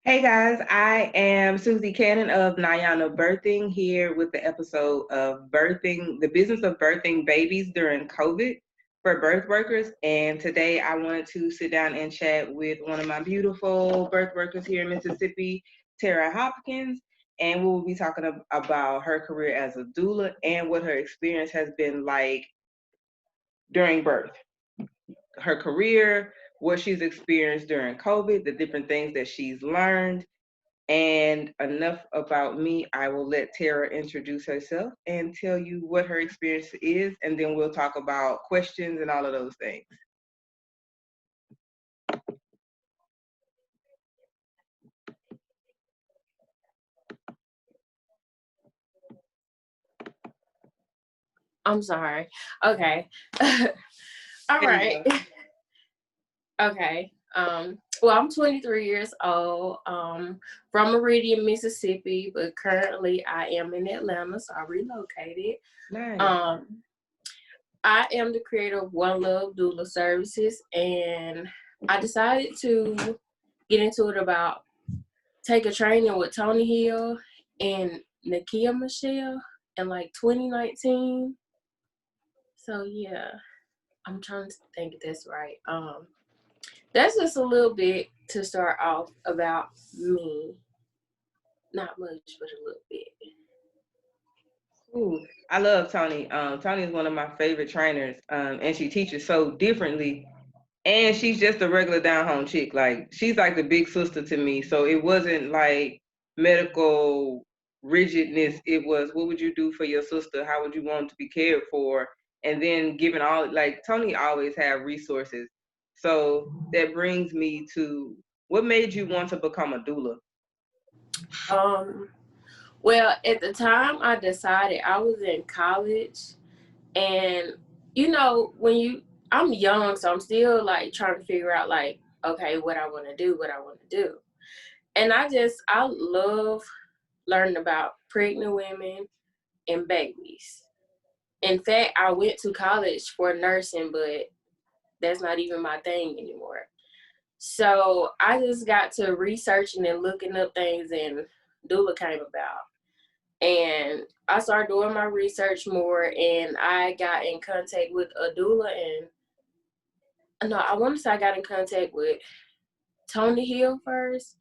Hey guys, I am Susie Cannon of Nayana Birthing here with the episode of birthing, the business of birthing babies during COVID for birth workers. And today I wanted to sit down and chat with one of my beautiful birth workers here in Mississippi, Tara Hopkins. And we will be talking about her career as a doula and what her experience has been like during birth, her career, what she's experienced during COVID, the different things that she's learned. And enough about me, I will let Tara introduce herself and tell you what her experience is, and then we'll talk about questions and all of those things. I'm sorry. Okay. All There you right. go. Okay. Well, I'm 23 years old, from Meridian, Mississippi, but currently I am in Atlanta, so I relocated. Nice. Um, I am the creator of One Love Doula Services, and I decided to get into it about take a training with Tony Hill and Nakia Michelle in like 2019. So yeah, I'm trying to think if that's right. That's just a little bit to start off about me. Not much, but a little bit. Ooh, I love Tony. Tony is one of my favorite trainers, and she teaches so differently. And she's just a regular down home chick. Like she's like the big sister to me. So it wasn't like medical rigidness. It was what would you do for your sister? How would you want to be cared for? And then given all like Tony always have resources. So that brings me to what made you want to become a doula? Um, well, at the time I decided I was in college, and I'm young, so I'm still like trying to figure out like, okay, what I want to do, and I love learning about pregnant women and babies. In fact, I went to college for nursing, but that's not even my thing anymore. So I just got to researching and looking up things, and doula came about. And I started doing my research more, and I got in contact with a doula. And no, I want to say I got in contact with Tony Hill first,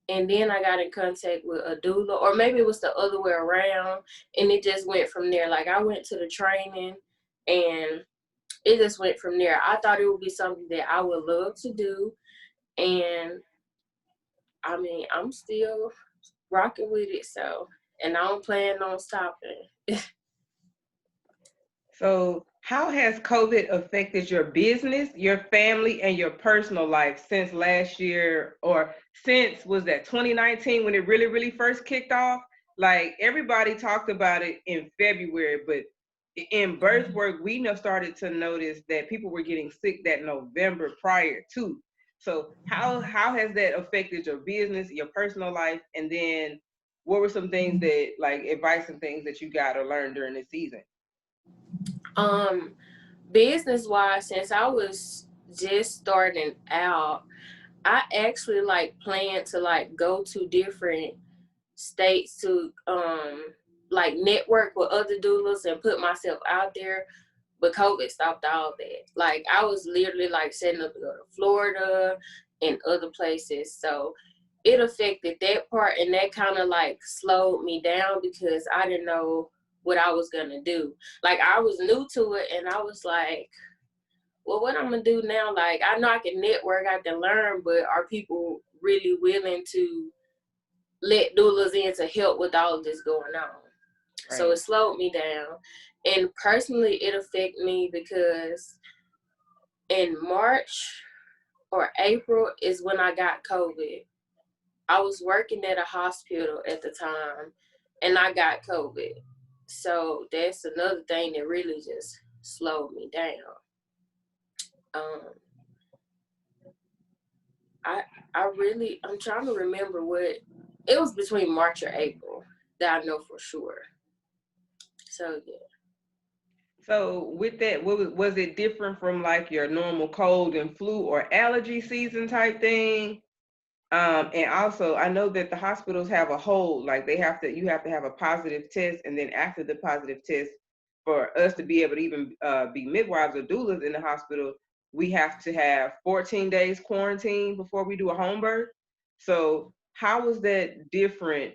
and then I got in contact with a doula, or maybe it was the other way around, and it just went from there. Like I went to the training, and it just went from there. I thought it would be something that I would love to do, and I mean, I'm still rocking with it, and I don't plan on stopping. So how has COVID affected your business, your family, and your personal life since last year, or since was that 2019 when it really, really first kicked off? Like everybody talked about it in February, but in birth work, we now started to notice that people were getting sick that November prior to. So how has that affected your business, your personal life, and then what were some things that like advice and things that you got or learned during this season? um, Business wise, since I was just starting out, I actually like planned to like go to different states to like network with other doulas and put myself out there. But COVID stopped all that. Like I was literally like setting up to go to Florida and other places. So it affected that part, and that kind of like slowed me down because I didn't know what I was gonna do. Like I was new to it, and I was like, well, what I'm gonna do now? Like I know I can network, I can learn, but are people really willing to let doulas in to help with all of this going on? So Right. it slowed me down. And personally, it affected me because in March or April is when I got COVID. I was working at a hospital at the time, and I got COVID. So that's another thing that really just slowed me down. Um, I I'm trying to remember what it was, between March or April that I know for sure. So yeah. So with that, was it different from like your normal cold and flu or allergy season type thing? And also, I know that the hospitals have a hold, like you have to have a positive test, and then after the positive test, for us to be able to even be midwives or doulas in the hospital, we have to have 14 days quarantine before we do a home birth. So how was that different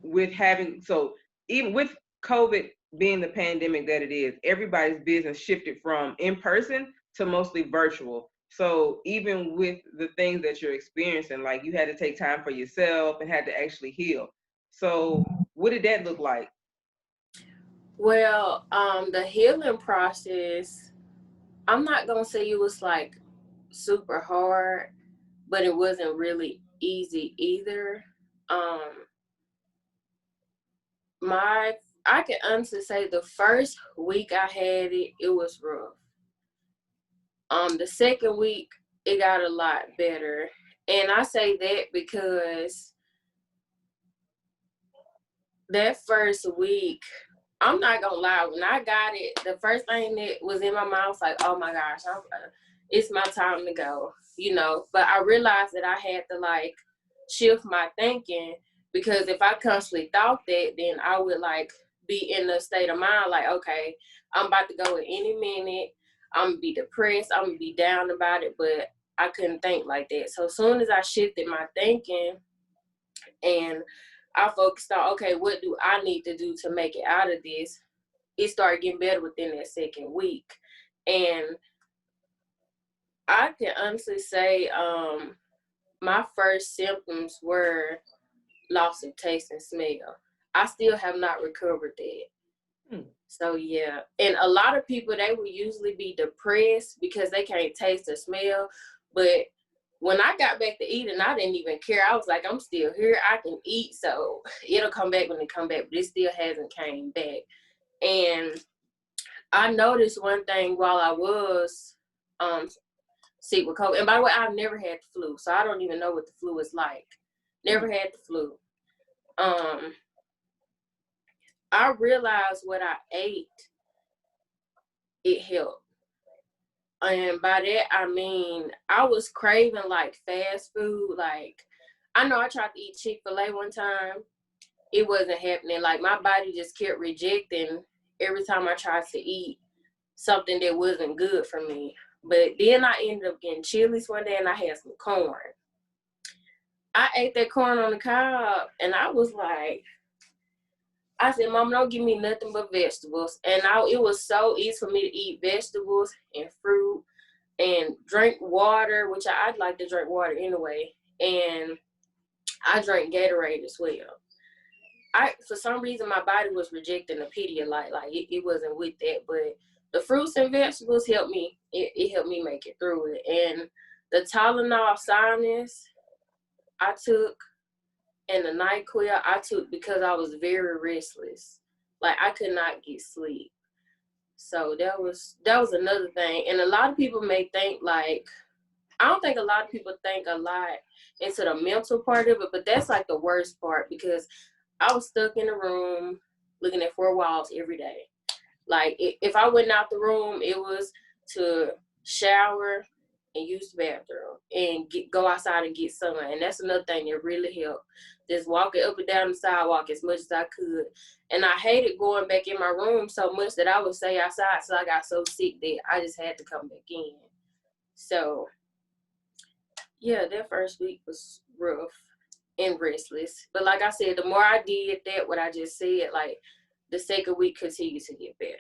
with having, so even with COVID being the pandemic that it is, everybody's business shifted from in person to mostly virtual. So even with the things that you're experiencing, like you had to take time for yourself and had to actually heal. So what did that look like? Well, the healing process, I'm not gonna say it was like super hard, but it wasn't really easy either. I can honestly say the first week I had it, it was rough. The second week it got a lot better, and I say that because that first week, I'm not gonna lie, when I got it, the first thing that was in my mind was like, oh my gosh, it's my time to go, you know. But I realized that I had to like shift my thinking, because if I constantly thought that, then I would like be in the state of mind like, okay, I'm about to go at any minute, I'm gonna be depressed, I'm gonna be down about it. But I couldn't think like that. So as soon as I shifted my thinking and I focused on, okay, what do I need to do to make it out of this? It started getting better within that second week. And I can honestly say my first symptoms were loss of taste and smell. I still have not recovered that. So yeah, and a lot of people, they will usually be depressed because they can't taste or smell. But when I got back to eating, I didn't even care. I was like, I'm still here. I can eat, so it'll come back when it come back. But it still hasn't came back. And I noticed one thing while I was sick with COVID. And by the way, I've never had the flu, so I don't even know what the flu is like. Never had the flu. I realized what I ate, it helped. And by that, I mean, I was craving like fast food. Like, I know I tried to eat Chick-fil-A one time. It wasn't happening. Like, my body just kept rejecting every time I tried to eat something that wasn't good for me. But then I ended up getting Chili's one day and I had some corn. I ate that corn on the cob and I was like, I said, Mom, don't give me nothing but vegetables. And it was so easy for me to eat vegetables and fruit and drink water, which I'd like to drink water anyway. And I drank Gatorade as well. For some reason, my body was rejecting the Pedialyte. Like it wasn't with that, but the fruits and vegetables helped me. It helped me make it through it. And the Tylenol sinus I took, and the NyQuil I took because I was very restless. Like I could not get sleep. So that was another thing. And a lot of people may think like, I don't think a lot of people think a lot into the mental part of it, but that's like the worst part, because I was stuck in a room looking at four walls every day. Like if I went out the room, it was to shower and use the bathroom and go outside and get sun. And that's another thing that really helped. Just walking up and down the sidewalk as much as I could. And I hated going back in my room so much that I would stay outside. So I got so sick that I just had to come back in. So yeah, that first week was rough and restless. But like I said, the more I did that, what I just said, like the second week continued to get better.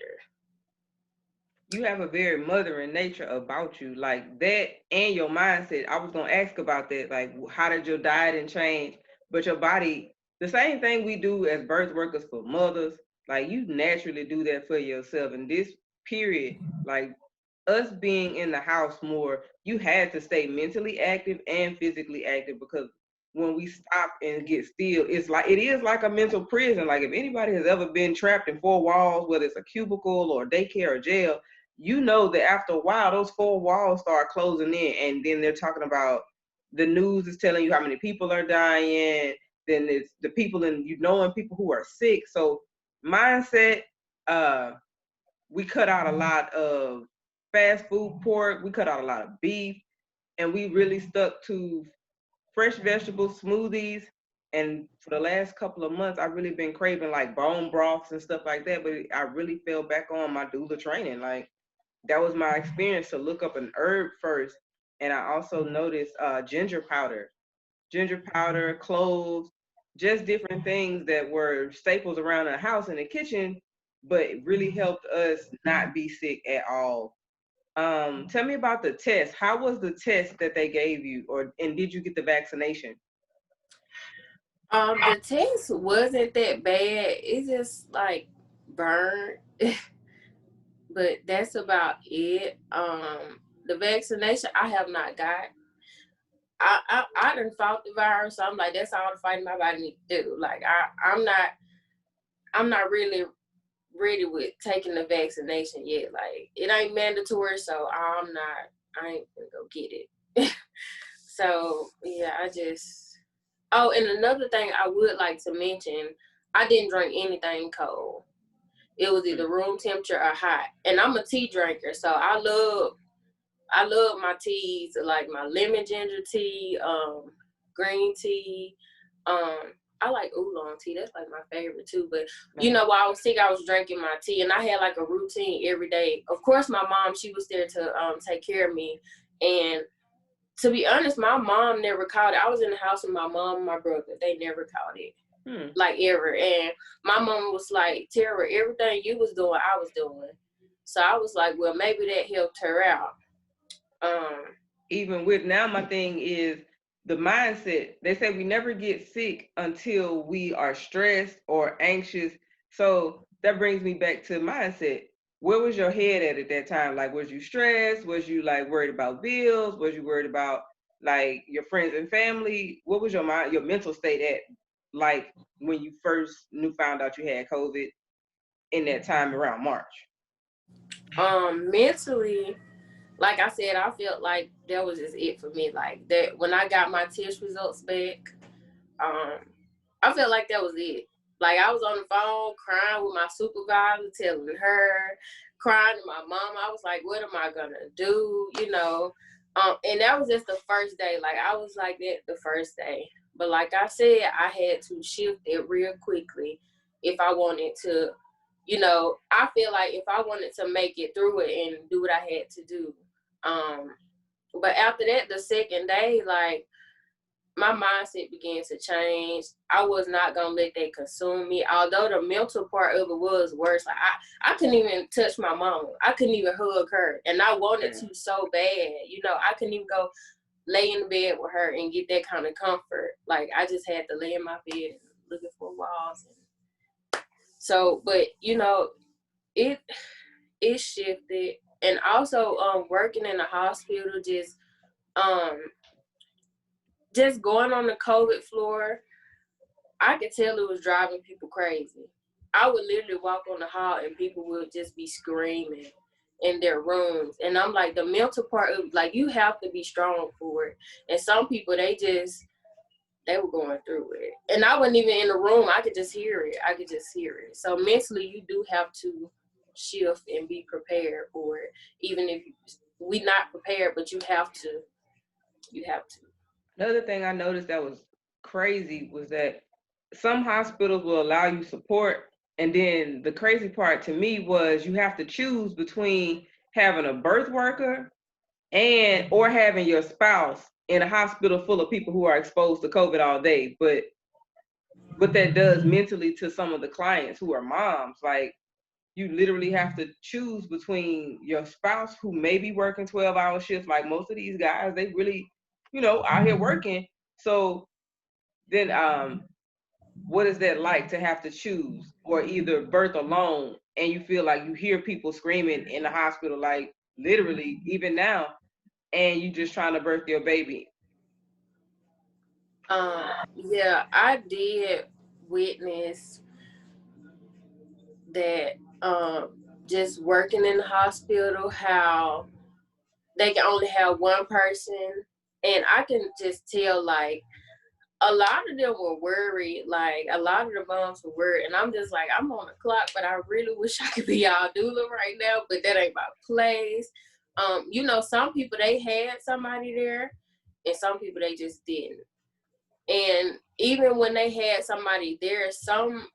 You have a very mothering nature about you, like that, and your mindset. I was gonna ask about that, like how did your diet and change? But your body, the same thing we do as birth workers for mothers, like you naturally do that for yourself. In this period, like us being in the house more, you had to stay mentally active and physically active, because when we stop and get still, it is like a mental prison. Like if anybody has ever been trapped in four walls, whether it's a cubicle or daycare or jail, you know that after a while those four walls start closing in, and then they're talking about, the news is telling you how many people are dying, then it's the people, and knowing people who are sick. So mindset, we cut out a lot of fast food pork, we cut out a lot of beef, and we really stuck to fresh vegetables, smoothies, and for the last couple of months, I've really been craving like bone broths and stuff like that. But I really fell back on my doula training. Like that was my experience to look up an herb first, and I also noticed ginger powder, cloves, just different things that were staples around the house in the kitchen, but it really helped us not be sick at all. Tell me about the test. How was the test that they gave you, and did you get the vaccination? The taste wasn't that bad. It just like burned, but that's about it. The vaccination I have not got. I done fought the virus, so I'm like, that's all the fighting my body need to do. Like I'm not really ready with taking the vaccination yet. Like it ain't mandatory, so I ain't gonna go get it. So yeah, oh, and another thing I would like to mention, I didn't drink anything cold. It was either room temperature or hot. And I'm a tea drinker, so I love my teas, like my lemon ginger tea, green tea. I like oolong tea. That's like my favorite too. But you know, while I was sick, I was drinking my tea, and I had like a routine every day. Of course, my mom, she was there to take care of me. And to be honest, my mom never caught it. I was in the house with my mom and my brother. They never caught it, like ever. And my mom was like, Tara, everything you was doing, I was doing. So I was like, well, maybe that helped her out. Even with now, my thing is the mindset. They say we never get sick until we are stressed or anxious. So that brings me back to mindset. Where was your head at that time? Like, was you stressed? Was you like worried about bills? Was you worried about like your friends and family? What was your mental state at, like when you first found out you had COVID in that time around March? Mentally, like I said, I felt like that was just it for me. Like that when I got my test results back, I felt like that was it. Like I was on the phone crying with my supervisor, telling her, crying to my mom. I was like, what am I gonna do? You know. And that was just the first day. Like I was like that the first day. But like I said, I had to shift it real quickly if I wanted to, you know, I feel like if I wanted to make it through it and do what I had to do. But after that, the second day, like my mindset began to change. I was not gonna let that consume me. Although the mental part of it was worse. Like I couldn't even touch my mom. I couldn't even hug her. And I wanted to so bad. You know, I couldn't even go lay in the bed with her and get that kind of comfort. Like I just had to lay in my bed and looking for walls. And so, but you know, it shifted. And also working in the hospital, just going on the COVID floor, I could tell it was driving people crazy. I would literally walk on the hall and people would just be screaming in their rooms. And I'm like, the mental part of, like, you have to be strong for it. And some people, they were going through it. And I wasn't even in the room. I could just hear it. So mentally, you do have to shift and be prepared for it. Even if we not prepared, but you have to. Another thing I noticed that was crazy was that some hospitals will allow you support. And then the crazy part to me was you have to choose between having a birth worker or having your spouse in a hospital full of people who are exposed to COVID all day. But what that does mentally to some of the clients who are moms, like you literally have to choose between your spouse who may be working 12-hour shifts, like most of these guys, they really, out here working. So then what is that like to have to choose, or either birth alone and you feel like you hear people screaming in the hospital, like literally even now, and you just trying to birth your baby? Yeah, I did witness that, just working in the hospital, how they can only have one person. And I can just tell, like, a lot of them were worried. Like, a lot of the moms were worried. And I'm just like, I'm on the clock, but I really wish I could be y'all doula right now, but that ain't my place. You know, some people, they had somebody there, and some people, they just didn't. And even when they had somebody there, some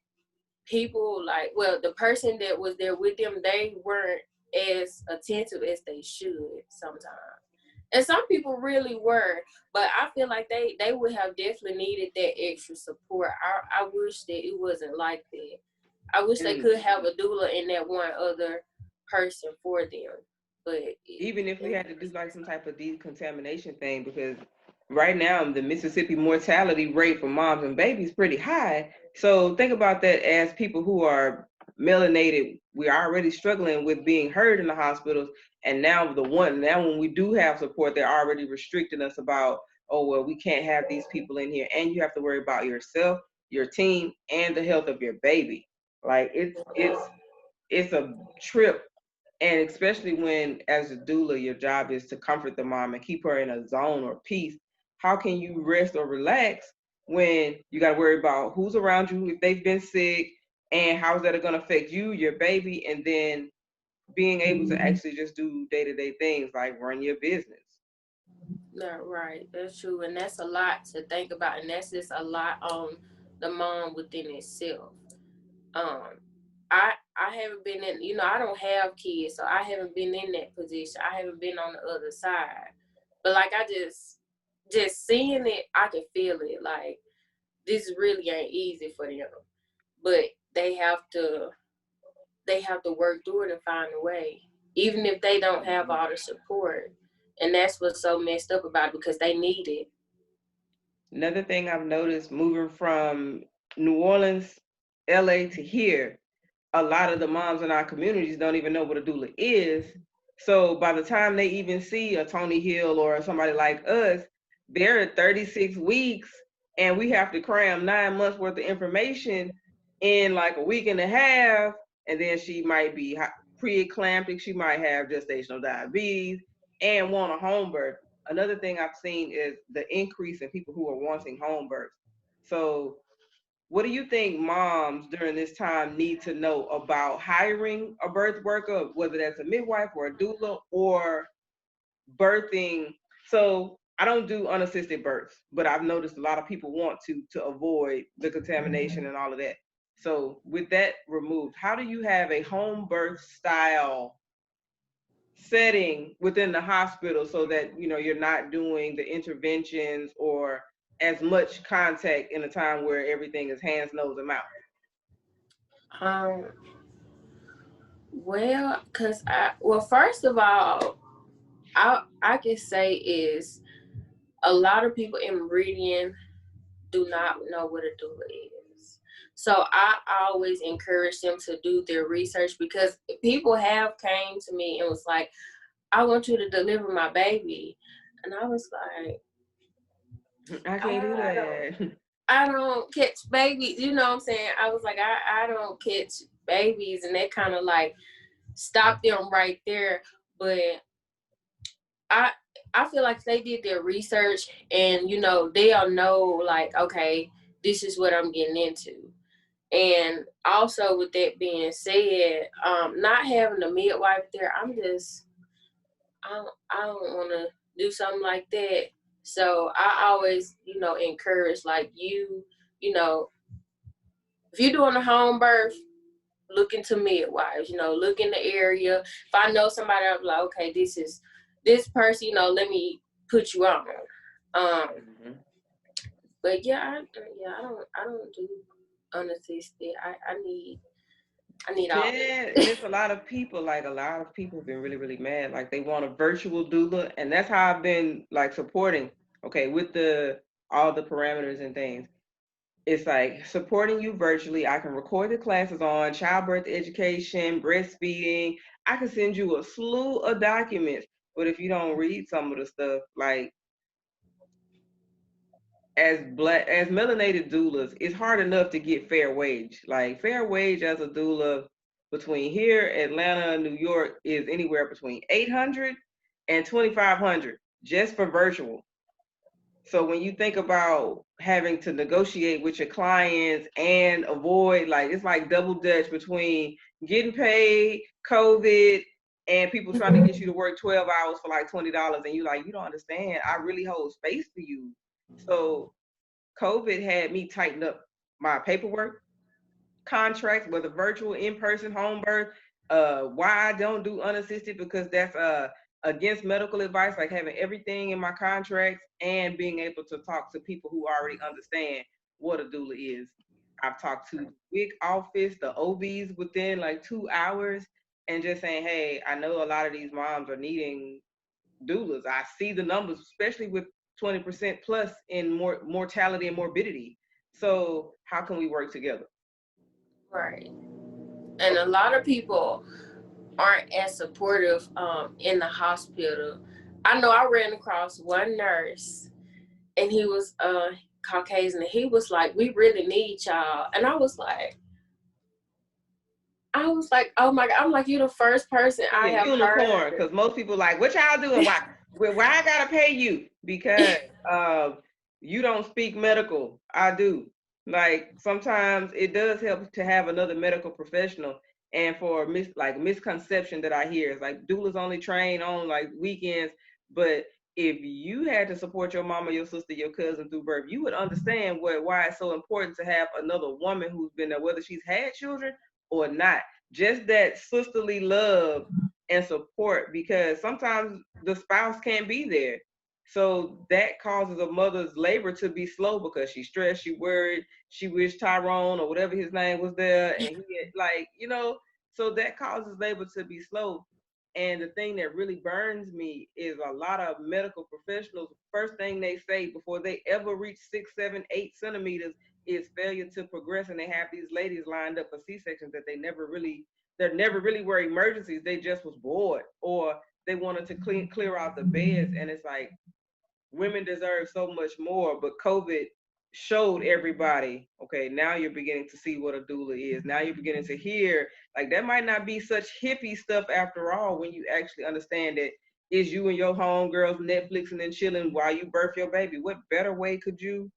people, like, well, the person that was there with them, they weren't as attentive as they should sometimes. And some people really were, but I feel like they would have definitely needed that extra support. I wish that it wasn't like that. I wish they could have a doula and that one other person for them. But even if we had to do like some type of decontamination thing, because right now the Mississippi mortality rate for moms and babies is pretty high. So think about that as people who are melanated, we're already struggling with being heard in the hospitals. And now when we do have support, they're already restricting us about, oh, well, we can't have these people in here. And you have to worry about yourself, your team, and the health of your baby. Like it's a trip. And especially when, as a doula, your job is to comfort the mom and keep her in a zone or peace. How can you rest or relax when you got to worry about who's around you, if they've been sick, and how is that going to affect you, your baby, and then being able to actually just do day-to-day things like run your business. Right, that's true, and that's a lot to think about, and that's just a lot on the mom within itself. I haven't been in, I don't have kids, so I haven't been in that position. I haven't been on the other side, but like I just seeing it, I can feel it. Like this really ain't easy for them, but they have to work through it and find a way, even if they don't have all the support. And that's what's so messed up about it, because they need it. Another thing I've noticed moving from New Orleans, LA to here, a lot of the moms in our communities don't even know what a doula is. So by the time they even see a Tony Hill or somebody like us, they're at 36 weeks and we have to cram 9 months worth of information in like a week and a half. And then she might be pre-eclamptic, she might have gestational diabetes and want a home birth. Another thing I've seen is the increase in people who are wanting home births. So what do you think moms during this time need to know about hiring a birth worker, whether that's a midwife or a doula or birthing? So I don't do unassisted births, but I've noticed a lot of people want to avoid the contamination and all of that. So with that removed, how do you have a home birth style setting within the hospital so that you're not doing the interventions or as much contact in a time where everything is hands, nose, and mouth? Um, well, first of all, I can say is a lot of people in Meridian do not know what a doula is. So I always encourage them to do their research, because people have came to me and was like, I want you to deliver my baby. And I was like, I can't do that. I don't catch babies. You know what I'm saying? I was like, I don't catch babies. And that kind of like stopped them right there. But I feel like they did their research, and they'll know, like, okay, this is what I'm getting into. And also, with that being said, not having a midwife there, I don't want to do something like that. So I always, encourage, like, if you're doing a home birth, look into midwives, look in the area. If I know somebody, I'll be like, okay, this person, let me put you on. But yeah, I don't do unassisted. I need all. Yeah, and it's a lot of people have been really, really mad. Like they want a virtual doula, and that's how I've been like supporting, okay, with all the parameters and things. It's like supporting you virtually. I can record the classes on childbirth education, breastfeeding. I can send you a slew of documents. But if you don't read some of the stuff, like as melanated doulas, it's hard enough to get fair wage. Like fair wage as a doula between here, Atlanta, New York is anywhere between 800 and 2,500 just for virtual. So when you think about having to negotiate with your clients and avoid, like, it's like double dutch between getting paid, COVID, and people trying to get you to work 12 hours for like $20. And you don't understand. I really hold space for you. So COVID had me tighten up my paperwork, contracts, whether virtual, in-person, home birth. Why I don't do unassisted, because that's against medical advice, like having everything in my contracts and being able to talk to people who already understand what a doula is. I've talked to the big office, the OBs within like 2 hours, and just saying, hey, I know a lot of these moms are needing doulas. I see the numbers, especially with 20% plus in mortality and morbidity. So how can we work together? Right. And a lot of people aren't as supportive in the hospital. I know I ran across one nurse, and he was Caucasian, and he was like, we really need y'all. And I was like, oh my God. I'm like, you're the first person I have Unicorn, heard. because most people like, what y'all doing? Why I gotta pay you? Because you don't speak medical. I do. Like sometimes it does help to have another medical professional. And for misconception that I hear is like doulas only train on like weekends, but if you had to support your mama, your sister, your cousin through birth, you would understand why it's so important to have another woman who's been there, whether she's had children or not. Just that sisterly love and support, because sometimes the spouse can't be there. So that causes a mother's labor to be slow because she's stressed, she worried, she wished Tyrone or whatever his name was there. And he had, like, so that causes labor to be slow. And the thing that really burns me is a lot of medical professionals, first thing they say before they ever reach 6, 7, 8 centimeters is failure to progress. And they have these ladies lined up for C-sections that they're never really were emergencies. They just was bored, or they wanted to clear out the beds. And it's like, women deserve so much more, but COVID showed everybody, okay, now you're beginning to see what a doula is. Now you're beginning to hear, like, that might not be such hippie stuff after all, when you actually understand that it's you and your homegirls Netflixing and chilling while you birth your baby. What better way could you?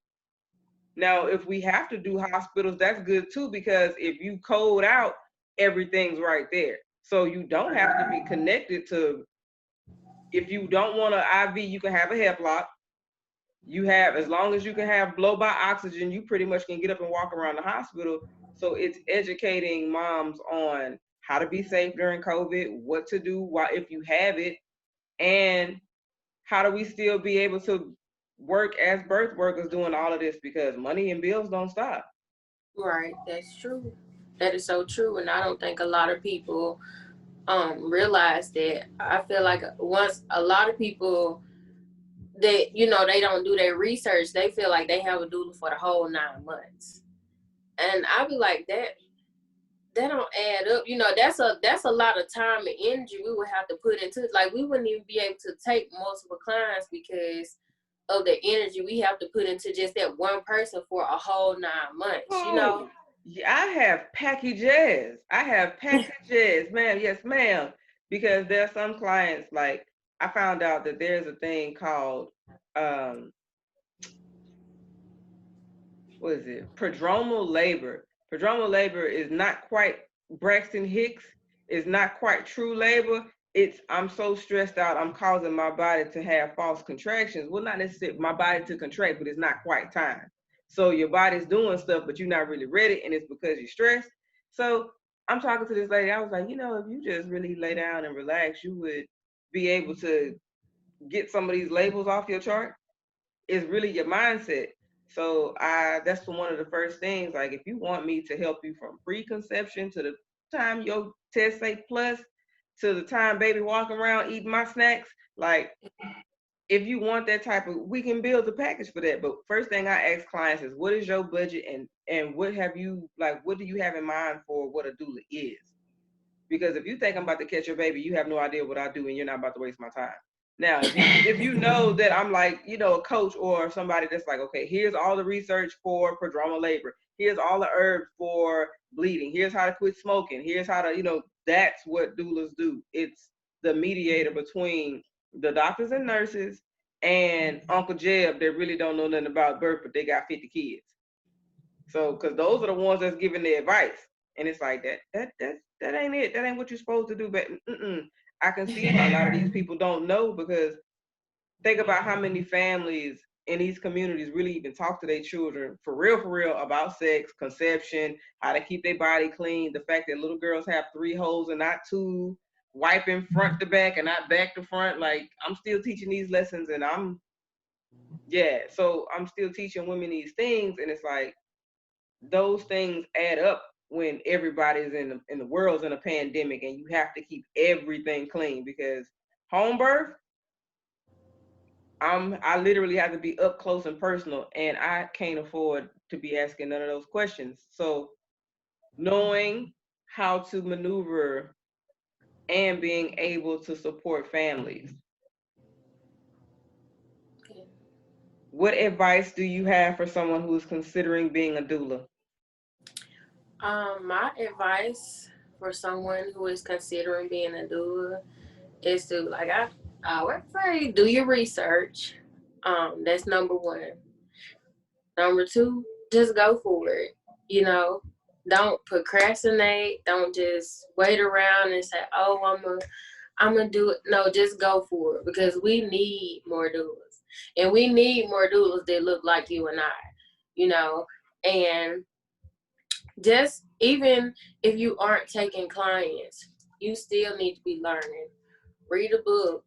Now, if we have to do hospitals, that's good too, because if you code out, everything's right there. So you don't have to be connected to, if you don't want an IV, you can have a hep lock. You have, as long as you can have blow by oxygen, you pretty much can get up and walk around the hospital. So it's educating moms on how to be safe during COVID, what to do if you have it, and how do we still be able to work as birth workers doing all of this, because money and bills don't stop. Right, that's true. That is so true, and I don't think a lot of people realize that. I feel like once a lot of people that they don't do their research, they feel like they have a doula for the whole 9 months, and I be like, that don't add up. That's a lot of time and energy we would have to put into it. Like, we wouldn't even be able to take multiple clients because of the energy we have to put into just that one person for a whole 9 months. Yeah, I have packages. Ma'am. Yes, ma'am. Because there are some clients, like, I found out that there's a thing called what is it? Prodromal labor. Prodromal labor is not quite Braxton Hicks, is not quite true labor. It's, I'm so stressed out, I'm causing my body to have false contractions. Well, not necessarily my body to contract, but it's not quite time. So your body's doing stuff, but you're not really ready, and it's because you're stressed. So I'm talking to this lady. I was like, if you just really lay down and relax, you would be able to get some of these labels off your chart. It's really your mindset. So that's one of the first things. Like, if you want me to help you from preconception to the time your test say plus to the time baby walking around eating my snacks, like, if you want that type of, we can build a package for that. But first thing I ask clients is, what is your budget, and what do you have in mind for what a doula is? Because if you think I'm about to catch your baby, you have no idea what I do, and you're not about to waste my time. Now, if you know that I'm like, a coach or somebody that's like, okay, here's all the research for prodromal labor. Here's all the herbs for bleeding. Here's how to quit smoking. Here's how to, that's what doulas do. It's the mediator between the doctors and nurses and Uncle Jeb that really don't know nothing about birth, but they got 50 kids. So, because those are the ones that's giving the advice. And it's like, that ain't it. That ain't what you're supposed to do. But I can see why a lot of these people don't know, because think about how many families in these communities really even talk to their children for real about sex, conception, how to keep their body clean, the fact that little girls have 3 holes and not 2, wiping front to back and not back to front. Like, I'm still teaching these lessons, and so I'm still teaching women these things, and it's like those things add up when everybody's in the world's in a pandemic, and you have to keep everything clean, because home birth, I literally have to be up close and personal, and I can't afford to be asking none of those questions. So knowing how to maneuver and being able to support families. What advice do you have for someone who is considering being a doula? My advice for someone who is considering being a doula is to, like I would say, do your research. That's number 1. Number 2, just go for it. You know, don't procrastinate. Don't just wait around and say, "Oh, I'm gonna do it." No, just go for it, because we need more doulas, and we need more doulas that look like you and I. You know, and just even if you aren't taking clients, you still need to be learning. Read a book,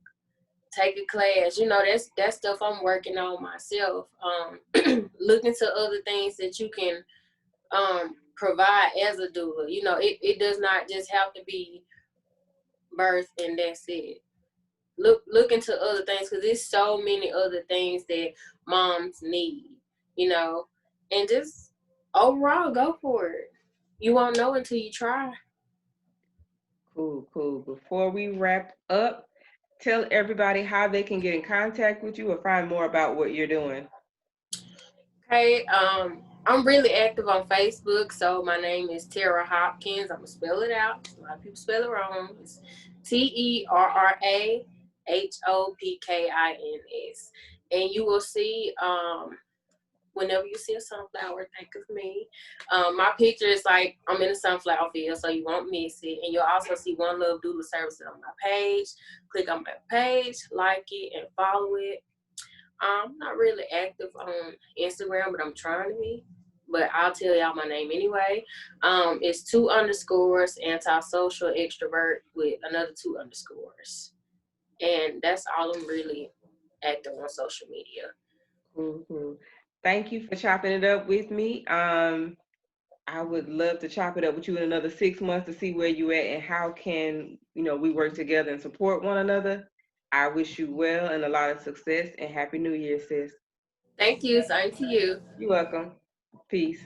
take a class. You know, that's stuff I'm working on myself. Look into other things that you can provide as a doula. You know, it does not just have to be birth and that's it. Look into other things, because there's so many other things that moms need, you know, and just overall go for it. You won't know until you try. Cool. Before we wrap up, tell everybody how they can get in contact with you or find more about what you're doing. Okay, I'm really active on Facebook, so my name is Tara Hopkins. I'm gonna spell it out. A lot of people spell it wrong. It's TerraHopkins, and you will see whenever you see a sunflower, think of me. My picture is like I'm in a sunflower field, so you won't miss it. And you'll also see One Love Doula Services on my page. Click on my page, like it, and follow it. I'm not really active on Instagram, but I'm trying to be. But I'll tell y'all my name anyway. It's 2 underscores, antisocial extrovert, with another 2 underscores. And that's all I'm really active on social media. Cool. Thank you for chopping it up with me. I would love to chop it up with you in another 6 months to see where you at and how can, we work together and support one another. I wish you well and a lot of success, and Happy New Year, sis. Thank you. Same to you. You're welcome. Peace.